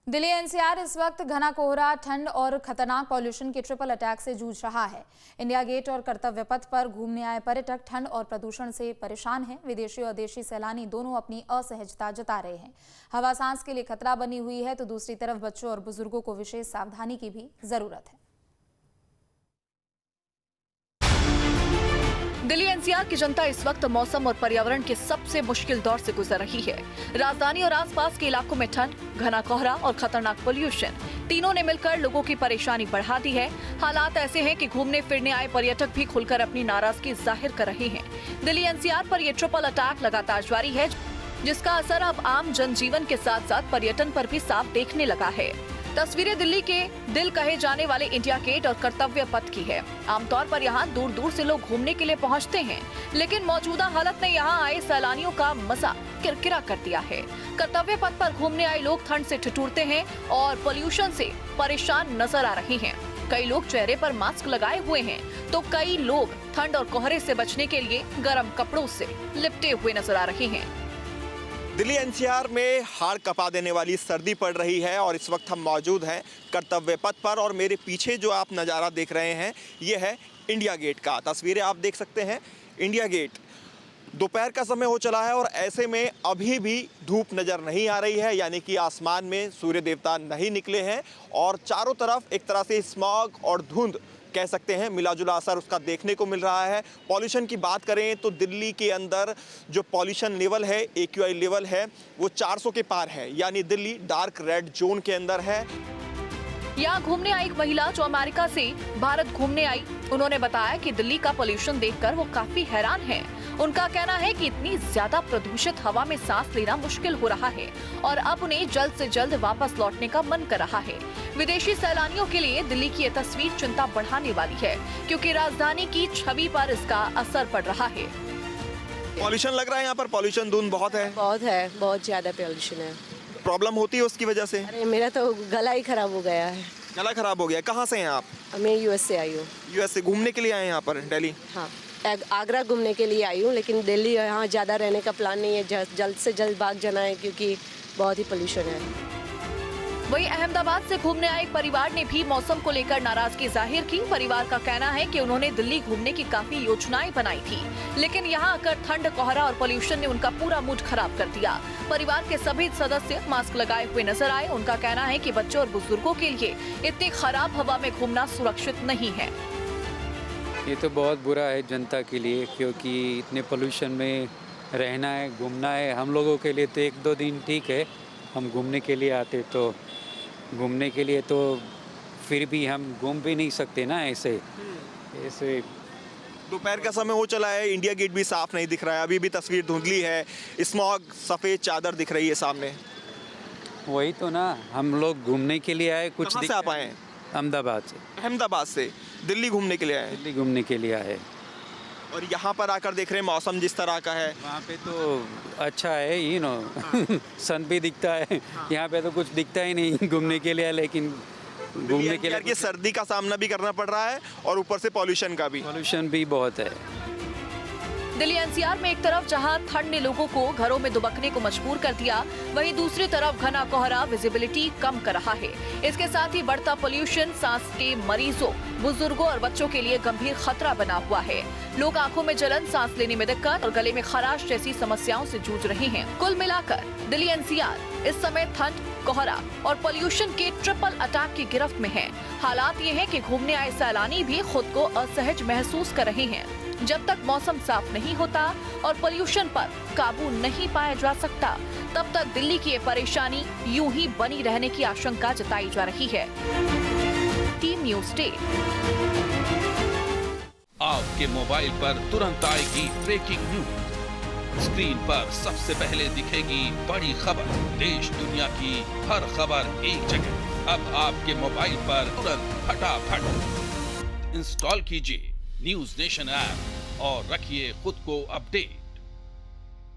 Delhi NCR इस वक्त घना कोहरा, ठंड और खतरनाक पॉल्यूशन के ट्रिपल अटैक से जूझ रहा है। इंडिया गेट और कर्तव्य पथ पर घूमने आए पर्यटक ठंड और प्रदूषण से परेशान हैं। विदेशी और देशी सैलानी दोनों अपनी असहजता जता रहे हैं। हवा सांस के लिए खतरा बनी हुई है, तो दूसरी तरफ बच्चों और बुजुर्गों को विशेष सावधानी की भी जरूरत है। दिल्ली एनसीआर की जनता इस वक्त मौसम और पर्यावरण के सबसे मुश्किल दौर से गुजर रही है। राजधानी और आसपास के इलाकों में ठंड, घना कोहरा और खतरनाक पोल्यूशन तीनों ने मिलकर लोगों की परेशानी बढ़ा दी है। हालात ऐसे हैं कि घूमने फिरने आए पर्यटक भी खुलकर अपनी नाराजगी जाहिर कर रहे हैं। दिल्ली एनसीआर पर ये ट्रिपल अटैक लगातार जारी है, जिसका असर अब आम जनजीवन के साथ साथ पर्यटन पर भी साफ देखने लगा है। तस्वीरें दिल्ली के दिल कहे जाने वाले इंडिया गेट और कर्तव्य पथ की है। आमतौर पर यहाँ दूर दूर से लोग घूमने के लिए पहुँचते हैं, लेकिन मौजूदा हालत ने यहाँ आए सैलानियों का मजा किरकिरा कर दिया है। कर्तव्य पथ पर घूमने आए लोग ठंड से ठिठुरते हैं और पोल्यूशन से परेशान नजर आ रहे हैं। कई लोग चेहरे पर मास्क लगाए हुए हैं, तो कई लोग ठंड और कोहरे से बचने के लिए गर्म कपड़ों से लिपटे हुए नजर आ रहे हैं। दिल्ली एनसीआर में हाड़ कपा देने वाली सर्दी पड़ रही है और इस वक्त हम मौजूद हैं कर्तव्य पथ पर और मेरे पीछे जो आप नज़ारा देख रहे हैं ये है इंडिया गेट का। तस्वीरें आप देख सकते हैं। इंडिया गेट दोपहर का समय हो चला है और ऐसे में अभी भी धूप नज़र नहीं आ रही है, यानी कि आसमान में सूर्य देवता नहीं निकले हैं और चारों तरफ एक तरह से स्मॉग और धुंध कह सकते हैं मिला जुला असर उसका देखने को मिल रहा है। पॉल्यूशन की बात करें तो दिल्ली के अंदर जो पॉल्यूशन लेवल है, AQI लेवल है, वो 400 के पार है, यानी दिल्ली डार्क रेड जोन के अंदर है। यहाँ घूमने आई एक महिला जो अमेरिका से भारत घूमने आई, उन्होंने बताया कि दिल्ली का पोल्यूशन देखकर वो काफी हैरान हैं। उनका कहना है कि इतनी ज्यादा प्रदूषित हवा में सांस लेना मुश्किल हो रहा है और अब उन्हें जल्द से जल्द वापस लौटने का मन कर रहा है। विदेशी सैलानियों के लिए दिल्ली की ये तस्वीर चिंता बढ़ाने वाली है, क्योंकि राजधानी की छवि पर इसका असर पड़ रहा है। पॉल्यूशन लग रहा है यहाँ पर, पॉल्यूशन धुंध बहुत है, बहुत ज्यादा पॉल्यूशन है। प्रॉब्लम होती है उसकी वजह से? अरे मेरा तो गला ही खराब हो गया है। गला खराब हो गया? कहाँ से हैं आप? मैं यूएस से आई हूँ। यूएस से घूमने के लिए आए यहाँ पर दिल्ली? हाँ, आगरा घूमने के लिए आई हूँ, लेकिन दिल्ली यहाँ ज़्यादा रहने का प्लान नहीं है। जल्द से जल्द भाग जाना है, क्योंकि बहुत ही पोल्यूशन है। वहीं अहमदाबाद से घूमने आए एक परिवार ने भी मौसम को लेकर नाराजगी जाहिर की। परिवार का कहना है कि उन्होंने दिल्ली घूमने की काफी योजनाएं बनाई थी, लेकिन यहाँ आकर ठंड, कोहरा और पोल्यूशन ने उनका पूरा मूड खराब कर दिया। परिवार के सभी सदस्य मास्क लगाए हुए नजर आए। उनका कहना है कि बच्चों और बुजुर्गों के लिए इतनी खराब हवा में घूमना सुरक्षित नहीं है। ये तो बहुत बुरा है जनता के लिए, क्योंकि इतने पोल्यूशन में रहना है, घूमना है। हम लोगों के लिए तो 1-2 दिन ठीक है, हम घूमने के लिए आते, तो घूमने के लिए तो फिर भी हम घूम भी नहीं सकते ना ऐसे। दोपहर का समय हो चला है, इंडिया गेट भी साफ नहीं दिख रहा है, अभी भी तस्वीर धुंधली है, स्मॉग सफ़ेद चादर दिख रही है सामने। वही तो ना, हम लोग घूमने के लिए आए। कुछ कहाँ से आप आए हैं? अहमदाबाद से। अहमदाबाद से दिल्ली घूमने के लिए आए? दिल्ली घूमने के लिए आए। और यहाँ पर आकर देख रहे हैं मौसम जिस तरह का है। वहाँ पे तो अच्छा है, सन भी दिखता है। यहाँ पे तो कुछ दिखता ही नहीं घूमने के लिए, लेकिन घूमने के लिए सर्दी का सामना भी करना पड़ रहा है और ऊपर से पॉल्यूशन का भी। पॉल्यूशन भी बहुत है। दिल्ली एनसीआर में एक तरफ जहां ठंड ने लोगों को घरों में दुबकने को मजबूर कर दिया, वहीं दूसरी तरफ घना कोहरा विजिबिलिटी कम कर रहा है। इसके साथ ही बढ़ता पोल्यूशन सांस के मरीजों, बुजुर्गों और बच्चों के लिए गंभीर खतरा बना हुआ है। लोग आंखों में जलन, सांस लेने में दिक्कत और गले में खराश जैसी समस्याओं से जूझ रहे हैं। कुल मिलाकर दिल्ली एनसीआर इस समय ठंड, कोहरा और पोल्यूशन के ट्रिपल अटैक की गिरफ्त में है। हालात ये हैं कि घूमने आए सैलानी भी खुद को असहज महसूस कर रहे हैं। जब तक मौसम साफ नहीं होता और पोल्यूशन पर काबू नहीं पाया जा सकता, तब तक दिल्ली की ये परेशानी यूं ही बनी रहने की आशंका जताई जा रही है। Team news day. आपके मोबाइल पर तुरंत आएगी ब्रेकिंग न्यूज। स्क्रीन पर सबसे पहले दिखेगी बड़ी खबर। देश दुनिया की हर खबर एक जगह। अब आपके मोबाइल पर तुरंत फटाफट इंस्टॉल कीजिए न्यूज़ नेशन ऐप और रखिए खुद को अपडेट।